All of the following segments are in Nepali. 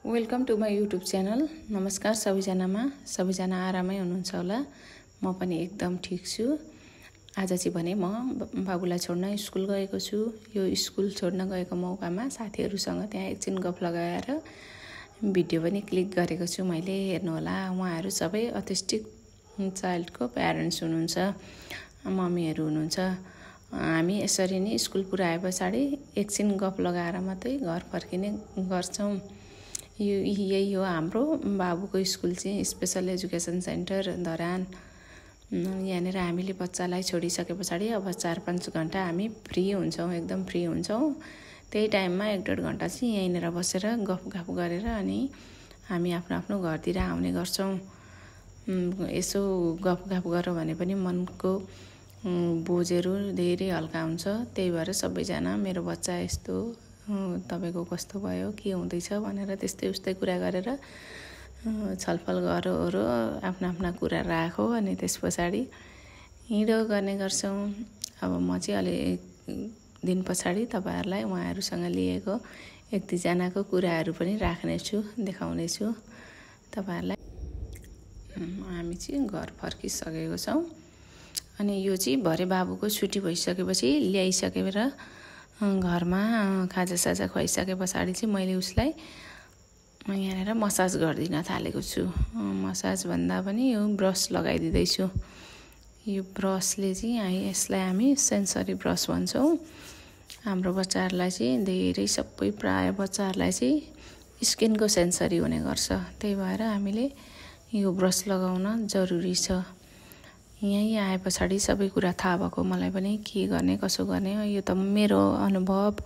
Welcome to my YouTube channel. नमस्कार सबैजना आरामै हुनुहुन्छ होला। म पनि एकदम ठिक छु। आज चाहिँ भने म बाबुलाई छोड्न स्कुल गएको छु। यो स्कुल छोड्न गएको मौकामा साथीहरूसँग त्यहाँ एकछिन गफ लगाएर भिडियो पनि क्लिक गरेको छु मैले। हेर्नुहोला, उहाँहरू सबै अटिस्टिक चाइल्डको प्यारेन्ट्स हुनुहुन्छ, मम्मीहरू हुनुहुन्छ। हामी यसरी नै स्कुल पुऱ्याए पछाडि एकछिन गफ लगाएर मात्रै घर फर्किने गर्छौँ। यही हो हाम्रो बाबुको स्कुल चाहिँ स्पेसल एजुकेसन सेन्टर धरान। यहाँनिर हामीले बच्चालाई छोडिसके पछाडि अब 4-5 घन्टा हामी फ्री हुन्छौँ, एकदम फ्री हुन्छौँ। त्यही टाइममा 1-1.5 घन्टा चाहिँ यहीँनिर बसेर गफगाफ गरेर अनि हामी आफ्नो घरतिर आउने गर्छौँ। यसो गफगाफ गऱ्यो भने पनि मनको बोझहरू धेरै हल्का हुन्छ। त्यही भएर सबैजना मेरो बच्चा यस्तो, तपाईको कस्तो भयो, के हुँदैछ भनेर त्यस्तै उस्तै कुरा गरेर छलफल गरौँ, आफ्ना कुरा राखो अनि त्यस पछाडि हिँडो गर्ने गर्छौँ। अब म चाहिँ अलि दिन पछाडि तपाईहरुलाई उहाँहरूसँग लिएको 1-2 जनाको कुराहरू पनि राख्नेछु, देखाउनेछु तपाईहरुलाई। हामी चाहिँ घर फर्किसकेको छौँ। अनि यो चाहिँ भरे बाबुको छुट्टी भइसकेपछि ल्याइसकेर घरमा खाजासाजा खुवाइसके पछाडि चाहिँ मैले उसलाई यहाँनिर मसाज गरिदिन थालेको छु। मसाज भन्दा पनि यो ब्रस लगाइदिँदैछु। यो ब्रसले चाहिँ यसलाई हामी सेन्सरी ब्रस भन्छौँ। हाम्रो बच्चाहरूलाई चाहिँ धेरै सबै प्राय बच्चाहरूलाई चाहिँ स्किनको सेन्सरी हुने गर्छ। त्यही भएर हामीले यो ब्रस लगाउन जरुरी छ। यहीँ आए पछाडि सबै कुरा थाहा भएको मलाई पनि के गर्ने कसो गर्ने। यो त मेरो अनुभव,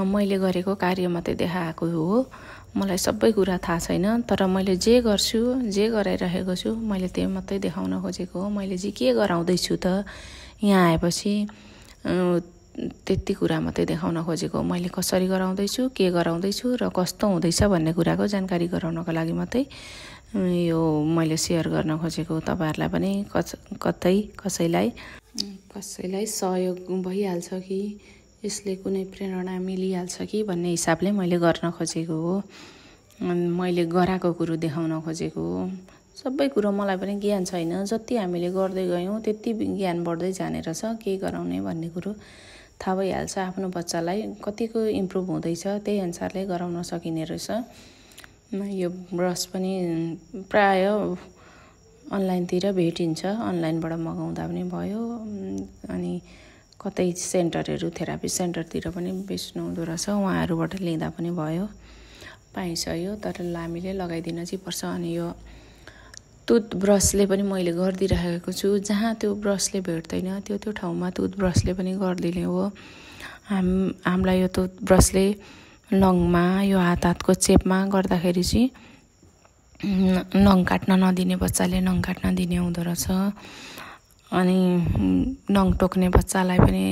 मैले गरेको कार्य मात्रै देखाएको हो। मलाई सबै कुरा थाहा छैन, तर मैले जे गर्छु, जे गराइरहेको छु मैले त्यो मात्रै देखाउन खोजेको हो। मैले चाहिँ के गराउँदैछु त यहाँ आएपछि त्यति कुरा मात्रै देखाउन खोजेको हो। मैले कसरी गराउँदैछु, के गराउँदैछु र कस्तो हुँदैछ भन्ने कुराको जानकारी गराउनको लागि मात्रै यो मैले सेयर गर्न खोजेको। तपाईहरुलाई पनि कतै कसैलाई सहयोग भइहाल्छ कि यसले कुनै प्रेरणा मिलिहाल्छ कि भन्ने हिसाबले मैले गर्न खोजेको हो। मैले गराएको कुरो देखाउन खोजेको हो। सबै कुरो मलाई पनि ज्ञान छैन, जति हामीले गर्दै गयौँ त्यति ज्ञान बढ्दै जाने रहेछ। के गराउने भन्ने कुरो थाहा भइहाल्छ। आफ्नो बच्चालाई कतिको इम्प्रुभ हुँदैछ त्यही अनुसारले गराउन सकिने रहेछ। यो ब्रस पनि प्राय अनलाइनतिर भेटिन्छ, अनलाइनबाट मगाउँदा पनि भयो। अनि कतै सेन्टरहरू, थेरापी सेन्टरतिर पनि बेच्नु हुँदो रहेछ, उहाँहरूबाट लिँदा पनि भयो, पाइन्छ यो। तर हामीले लगाइदिन चाहिँ पर्छ। अनि यो टुथब्रसले पनि मैले गरिदिइरहेको छु। जहाँ त्यो ब्रसले भेट्दैन त्यो ठाउँमा टुथब्रसले पनि गरिदिने हो। हामीलाई यो टुथब्रसले नङमा, यो हातको चेपमा गर्दाखेरि चाहिँ नङ काट्न नदिने बच्चाले नङ काट्न दिने हुँदो रहेछ। अनि नङ टोक्ने बच्चालाई पनि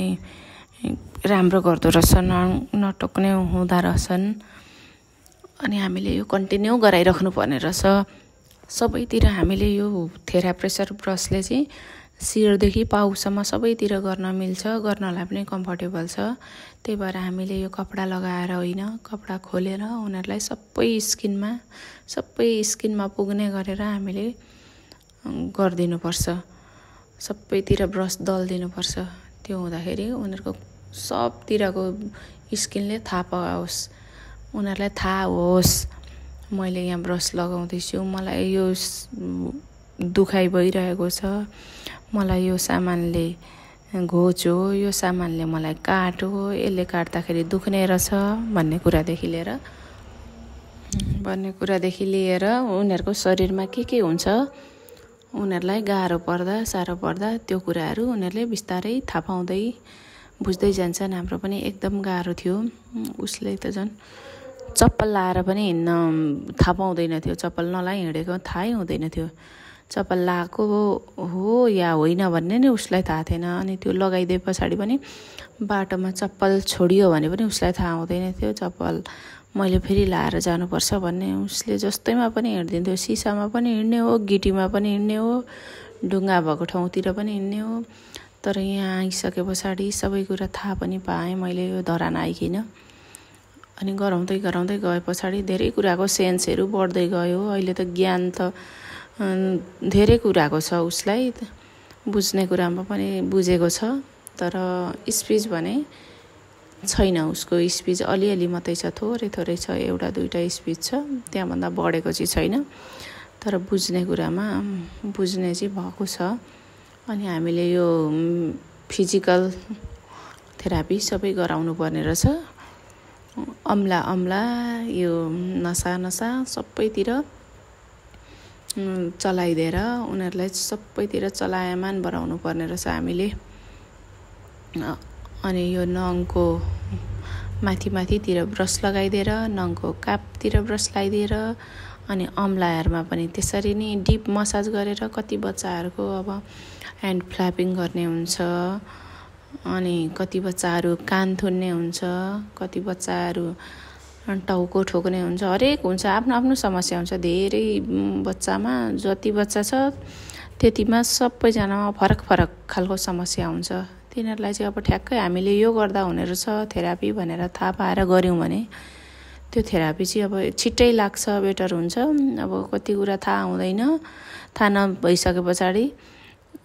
राम्रो गर्दो रहेछ, नङ नटोक्ने हुँदा रहेछन्। अनि हामीले यो कन्टिन्यू गराइराख्नु पर्ने रहेछ। सबैतिर हामीले यो थेराप्रेसर ब्रसले चाहिँ शिरदेखि पाउसम्म सबैतिर गर्न मिल्छ, गर्नलाई पनि कम्फर्टेबल छ। त्यही भएर हामीले यो कपडा लगाएर होइन, कपडा खोलेर उनीहरूलाई सबै स्किनमा पुग्ने गरेर हामीले गरिदिनुपर्छ। सबैतिर ब्रस दल्दिनुपर्छ। त्यो हुँदाखेरि उनीहरूको सबतिरको स्किनले थाहा पाओस्, उनीहरूलाई थाहा होस् मैले यहाँ ब्रस लगाउँदैछु, मलाई यो दुखाइ भइरहेको छ, मलाई यो सामानले घोच्यो, यो सामानले मलाई काट्यो, यसले काट्दाखेरि दुख्ने रहेछ भन्ने कुरादेखि लिएर उनीहरूको शरीरमा के हुन्छ, उनीहरूलाई गाह्रो पर्दा साह्रो पर्दा त्यो कुराहरू उनीहरूले बिस्तारै थाहा पाउँदै बुझ्दै जान्छन्। हाम्रो पनि एकदम गाह्रो थियो। उसले त झन् चप्पल लाएर पनि हिँड्न थाहा पाउँदैन थियो। चप्पल नलाइ हिँडेको थाहै हुँदैन थियो। चप्पल लगाएको हो या होइन भन्ने नै उसलाई थाहा थिएन। अनि त्यो लगाइदिए पछाडि पनि बाटोमा चप्पल छोडियो भने पनि उसलाई थाहा हुँदैन थियो। चप्पल मैले फेरि लाएर जानुपर्छ भन्ने उसले जस्तैमा पनि हिँड्दिन्थ्यो। सिसामा पनि हिँड्ने हो, गिटीमा पनि हिँड्ने हो, ढुङ्गा भएको ठाउँतिर पनि हिँड्ने हो। तर यहाँ आइसके पछाडि सबै कुरा थाहा पनि पाएँ मैले यो धरान आइकिन। अनि गराउँदै गराउँदै गए पछाडि धेरै कुराको सेन्सहरू बढ्दै गयो। अहिले त ज्ञान त धेरै कुराको छ, उसलाई बुझ्ने कुरामा पनि बुझेको छ, तर स्पिच भने छैन। उसको स्पिच अलिअलि मात्रै छ, थोरै थोरै छ, एउटा दुईटा स्पिच छ, त्यहाँभन्दा बढेको चाहिँ छैन। तर बुझ्ने कुरामा बुझ्ने चाहिँ भएको छ। अनि हामीले यो फिजिकल थेरापी सबै गराउनु पर्ने रहेछ। अम्ला यो नसा सबैतिर चलाइदिएर उनीहरूलाई सबैतिर चलायमान बनाउनु पर्ने रहेछ हामीले। अनि यो नङको माथितिर ब्रस लगाइदिएर, नङको कापतिर ब्रस लगाइदिएर, अनि अम्लाहरूमा पनि त्यसरी नै डिप मसाज गरेर कति बच्चाहरूको अब ह्यान्ड फ्ल्यापिङ गर्ने हुन्छ, अनि कति बच्चाहरू कान थुन्ने हुन्छ, कति बच्चाहरू टाउको ठोक्ने हुन्छ, हरेक हुन्छ, आफ्नो आफ्नो समस्या हुन्छ। धेरै बच्चामा जति बच्चा छ त्यतिमा सबैजनामा फरक खालको समस्या हुन्छ। तिनीहरूलाई चाहिँ अब ठ्याक्कै हामीले यो गर्दा हुने रहेछ थेरापी भनेर थाहा पाएर गऱ्यौँ भने त्यो थेरापी चाहिँ अब छिट्टै लाग्छ, बेटर हुन्छ। अब कति कुरा थाहा हुँदैन, थाहा नभइसके पछाडि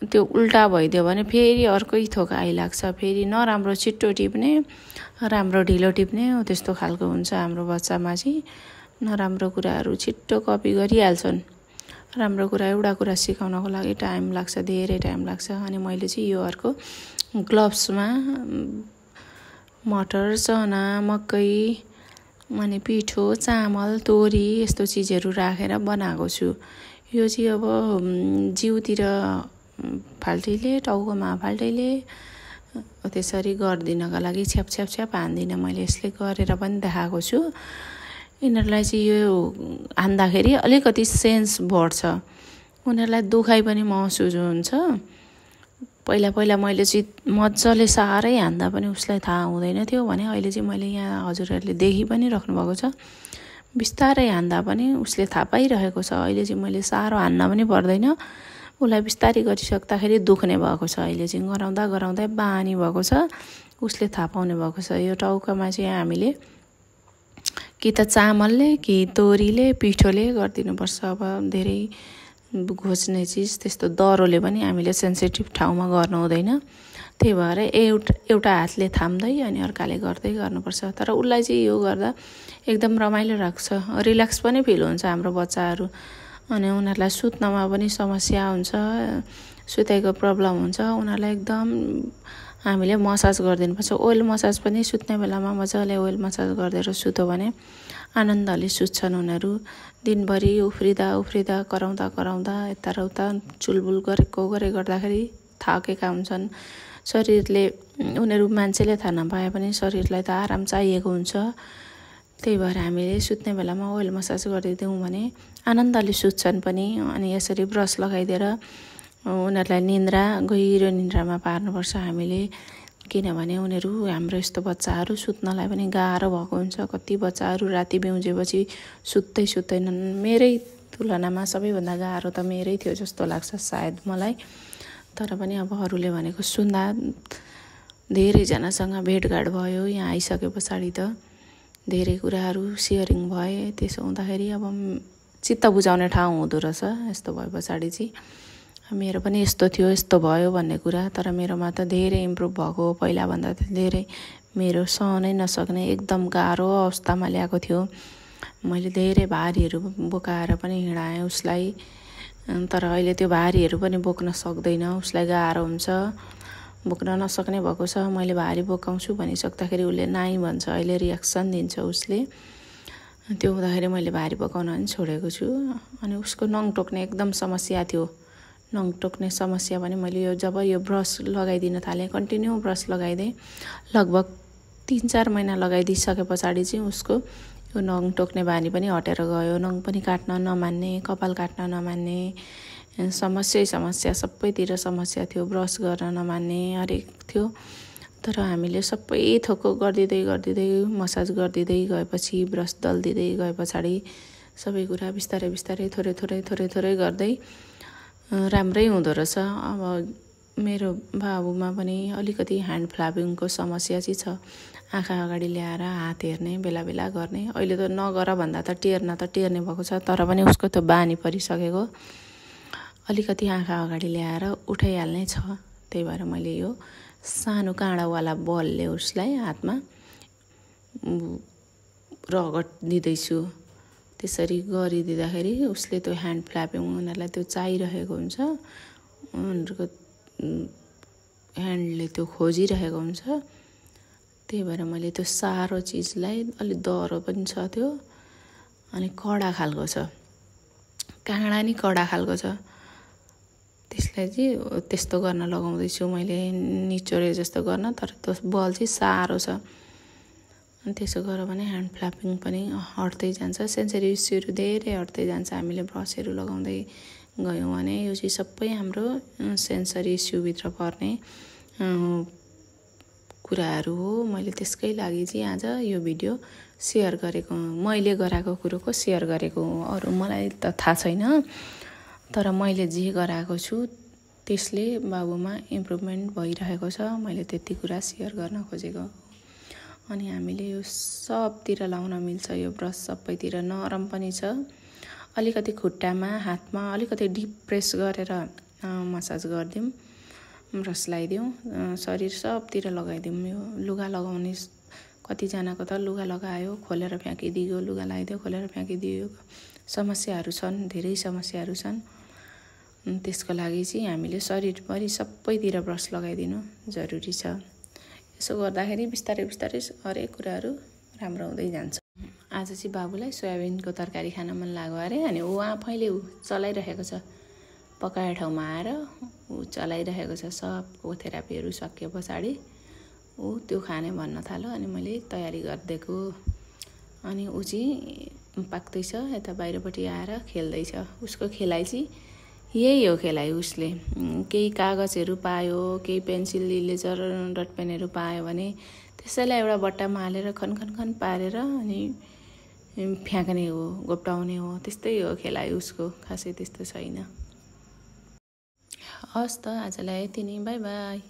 त्यो उल्टा भइदियो भने फेरि अर्कै थोक आइलाग्छ, फेरि नराम्रो छिट्टो टिप्ने, राम्रो ढिलो टिप्ने, त्यस्तो खालको हुन्छ। हाम्रो बच्चामा चाहिँ नराम्रो कुराहरू छिट्टो कपी गरिहाल्छन्। राम्रो कुरा एउटा कुरा सिकाउनको लागि टाइम लाग्छ, धेरै टाइम लाग्छ। अनि मैले चाहिँ यो अर्को ग्लोभ्समा मटर, चना, मकै, अनि पिठो, चामल, तोरी यस्तो चिजहरू राखेर बनाएको छु। यो चाहिँ अब जिउतिर फाल्टैले, टाउकोमा फाल्टैले त्यसरी गरिदिनका लागि छ्याप हान्दिनँ मैले, यसले गरेर पनि देखाएको छु। यिनीहरूलाई चाहिँ यो हान्दाखेरि अलिकति सेन्स बढ्छ, उनीहरूलाई दुखाइ पनि महसुस हुन्छ। पहिला मैले चाहिँ मजाले साह्रै हान्दा पनि उसलाई थाहा हुँदैन थियो भने अहिले चाहिँ मैले यहाँ हजुरहरूले देखि पनि राख्नुभएको छ, बिस्तारै हान्दा पनि उसले थाहा पाइरहेको छ। अहिले चाहिँ मैले साह्रो हान्न पनि पर्दैन, उसलाई बिस्तारै गरिसक्दाखेरि दुख्ने भएको छ। अहिले चाहिँ गराउँदा बानी भएको छ, उसले थाहा पाउने भएको छ। यो टाउकामा चाहिँ हामीले कि त चामलले कि तोरीले पिठोले गरिदिनुपर्छ। अब धेरै घोच्ने चिज त्यस्तो दह्रोले पनि हामीले सेन्सिटिभ ठाउँमा गर्नु हुँदैन, त्यही भएर एउटा हातले थाम्दै अनि अर्काले गर्दै गर्नुपर्छ। तर उसलाई चाहिँ यो गर्दा एकदम रमाइलो लाग्छ, रिल्याक्स पनि फिल हुन्छ हाम्रो बच्चाहरू। अनि उनीहरूलाई सुत्नमा पनि समस्या हुन्छ, सुताइको प्रब्लम हुन्छ, उनीहरूलाई एकदम हामीले मसाज गरिदिनुपर्छ। ओइल मसाज पनि सुत्ने बेलामा मजाले ओइल मसाज गरिदिएर सुत्यो भने आनन्दले सुत्छन् उनीहरू। दिनभरि उफ्रिदा कराउँदा यता चुलबुल गर्दाखेरि थाकेका हुन्छन्। शरीरले उनीहरू मान्छेले थाहा नपाए पनि शरीरलाई त आराम चाहिएको हुन्छ। त्यही भएर हामीले सुत्ने बेलामा ओइल मसाज गरिदियौँ भने आनन्दले सुत्छन् पनि। अनि यसरी ब्रस लगाइदिएर उनीहरूलाई गहिरो निन्द्रामा पार्नुपर्छ हामीले, किनभने उनीहरू हाम्रो यस्तो बच्चाहरू सुत्नलाई पनि गाह्रो भएको हुन्छ। कति बच्चाहरू राति बिउजेपछि सुत्दैनन्। मेरै तुलनामा सबैभन्दा गाह्रो त मेरै थियो जस्तो लाग्छ सायद मलाई। तर पनि अब अरूले भनेको सुन्दा धेरैजनासँग भेटघाट भयो, यहाँ आइसके पछाडि त धेरै कुराहरू सेयरिङ भए। त्यसो हुँदाखेरि अब चित्त बुझाउने ठाउँ हुँदो रहेछ। यस्तो भए पछाडि चाहिँ मेरो पनि यस्तो थियो, यस्तो भयो भन्ने कुरा। तर मेरोमा त धेरै इम्प्रुभ भएको, पहिलाभन्दा त धेरै मेरो सहनै नसक्ने एकदम गाह्रो अवस्थामा ल्याएको थियो। मैले धेरै भारीहरू बोकाएर पनि हिँडाएँ उसलाई, तर अहिले त्यो भारीहरू पनि बोक्न सक्दैन, उसलाई गाह्रो हुन्छ, बोक्न नसक्ने भएको छ। मैले भारी बोकाउँछु भनिसक्दाखेरि उसले नाइ भन्छ, अहिले रियाक्सन दिन्छ उसले। त्यो हुँदाखेरि मैले भारी बोकाउन पनि छोडेको छु। अनि उसको नङ टोक्ने एकदम समस्या थियो। नङ टोक्ने समस्या भने मैले जब यो ब्रस लगाइदिन थालेँ, कन्टिन्यू ब्रस लगाइदिएँ, लगभग 3-4 महिना लगाइदिइसके पछाडि चाहिँ उसको यो नङ टोक्ने बानी पनि हटेर गयो। नङ पनि काट्न नमान्ने, कपाल काट्न नमान्ने, समस्या सबैतिर समस्या थियो। ब्रस गर्न नमान्ने हरेक थियो। तर हामीले सबै थोक गरिदिँदै मसाज गरिदिँदै गएपछि, ब्रस दल्दिँदै गए पछाडि सबै कुरा बिस्तारै थोरै गर्दै राम्रै हुँदो रहेछ। अब मेरो बाबुमा पनि अलिकति ह्यान्ड फ्ल्यापिङको समस्या चाहिँ छ। आँखा अगाडि ल्याएर हात हेर्ने बेला बेला गर्ने। अहिले त नगर भन्दा त टेर्ने भएको छ, तर पनि उसको त बानी परिसकेको। अलिकति आँखा अगाडि ल्याएर उठाइहाल्ने छ। त्यही भएर मैले यो सानो काँडावाला बलले उसलाई हातमा रगत दिँदैछु। त्यसरी गरिदिँदाखेरि उसले त्यो ह्यान्ड फ्ल्यापिङ उनीहरूलाई त्यो चाहिरहेको हुन्छ, उनीहरूको ह्यान्डले त्यो खोजिरहेको हुन्छ। त्यही भएर मैले त्यो सारो चिजलाई अलिक दह्रो पनि छ त्यो, अनि कडा खालको छ, काँडा नि कडा खालको छ। त्यसलाई चाहिँ त्यस्तो गर्न लगाउँदैछु मैले, निचोरे जस्तो गर्न, तर त्यो बल चाहिँ सारो छ। अनि त्यसो गऱ्यो भने ह्यान्ड फ्ल्यापिङ पनि हट्दै जान्छ, सेन्सरी इस्युहरू धेरै हट्दै जान्छ हामीले ब्रसहरू लगाउँदै गयौँ भने। यो चाहिँ सबै हाम्रो सेन्सरी इस्युभित्र पर्ने कुराहरू हो। मैले त्यसकै लागि चाहिँ आज यो भिडियो सेयर गरेको, मैले गराएको कुरोको सेयर गरेको। अरू मलाई त थाहा छैन, तर मैले जे गराएको छु त्यसले बाबुमा इम्प्रुभमेन्ट भइरहेको छ। मैले त्यति कुरा सेयर गर्न खोजेको। अनि हामीले यो सबतिर लाउन मिल्छ, यो ब्रस सबैतिर नरम पनि छ। अलिकति खुट्टामा हातमा अलिकति डिप प्रेस गरेर मसाज गरिदिउँ, ब्रस लगाइदिउँ, शरीर सबतिर लगाइदिउँ। यो लुगा लगाउने कतिजनाको त लुगा लगायो खोलेर फ्याँकिदियो, लुगा लगाइदियो खोलेर फ्याँकिदियो, समस्याहरू छन्, धेरै समस्याहरू छन्। त्यसको लागि चाहिँ हामीले शरीरभरि सबैतिर ब्रस लगाइदिनु जरुरी छ। यसो गर्दाखेरि बिस्तारै बिस्तारै हरेक कुराहरू राम्रो हुँदै जान्छ। आज चाहिँ बाबुलाई सोयाबिनको तरकारी खान मन लाग्यो अरे, अनि ऊ आफैले चलाइरहेको छ, पकाए ठाउँमा आएर ऊ चलाइरहेको छ। सबको थेरापीहरू सकिए पछाडि ऊ त्यो खाने भन्न थाल्यो, अनि मैले तयारी गरिदिएको। अनि ऊ चाहिँ पाक्दैछ, यता बाहिरपट्टि आएर खेल्दैछ। उसको खेलाइ चाहिँ यही हो खेलाइ। उसले केही कागजहरू पायो, केही पेन्सिल इरेजर डट पेनहरू पायो भने त्यसैलाई एउटा बट्टामा हालेर खनखन पारेर अनि फ्याँक्ने हो, गोप्टाउने हो, त्यस्तै हो खेलाइ उसको, खासै त्यस्तो छैन। हस् त आजलाई यति नै, बाई बाई।